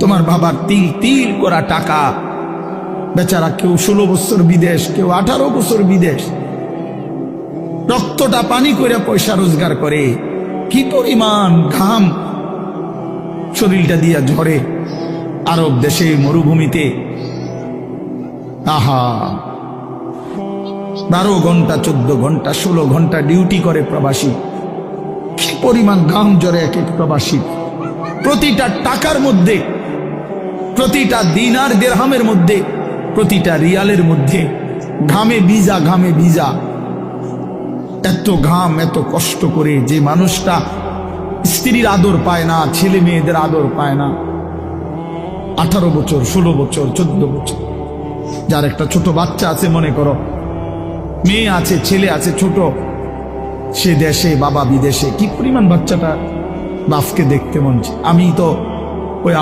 তোমার বাবার তিল তিল করা টাকা, বেচারা কেউ 16 বছর বিদেশ, কেউ 18 বছর বিদেশ, রক্তটা পানি করে পয়সা রোজগার করে। কি পরিমাণ ঘাম শরীরটা দিয়া ঝরে আরব দেশে মরুভূমিতে। আহা, 12 ঘন্টা 14 ঘন্টা 16 ঘন্টা ডিউটি করে প্রবাসী। কি পরিমাণ ঘাম ঝরে এক এক প্রবাসী। প্রতিটা টাকার মধ্যে, প্রতিটা দিনার দিরহামের মধ্যে, প্রতিটা রিয়ালের মধ্যে ঘামে ভিজা, ঘামে ভিজা। এত ঘাম, এত কষ্ট করে যে মানুষটা স্ত্রীর আদর পায় না, ছেলে মেয়েদের আদর পায় না, 18 বছর 16 বছর 14 বছর, যার একটা ছোট বাচ্চা আছে, মনে করো মেয়ে আছে, ছেলে আছে ছোট, সে দেশে, বাবা বিদেশে, কি পরিমাণ বাচ্চাটা বাপকে দেখতে মন চায়। আমি তো ওই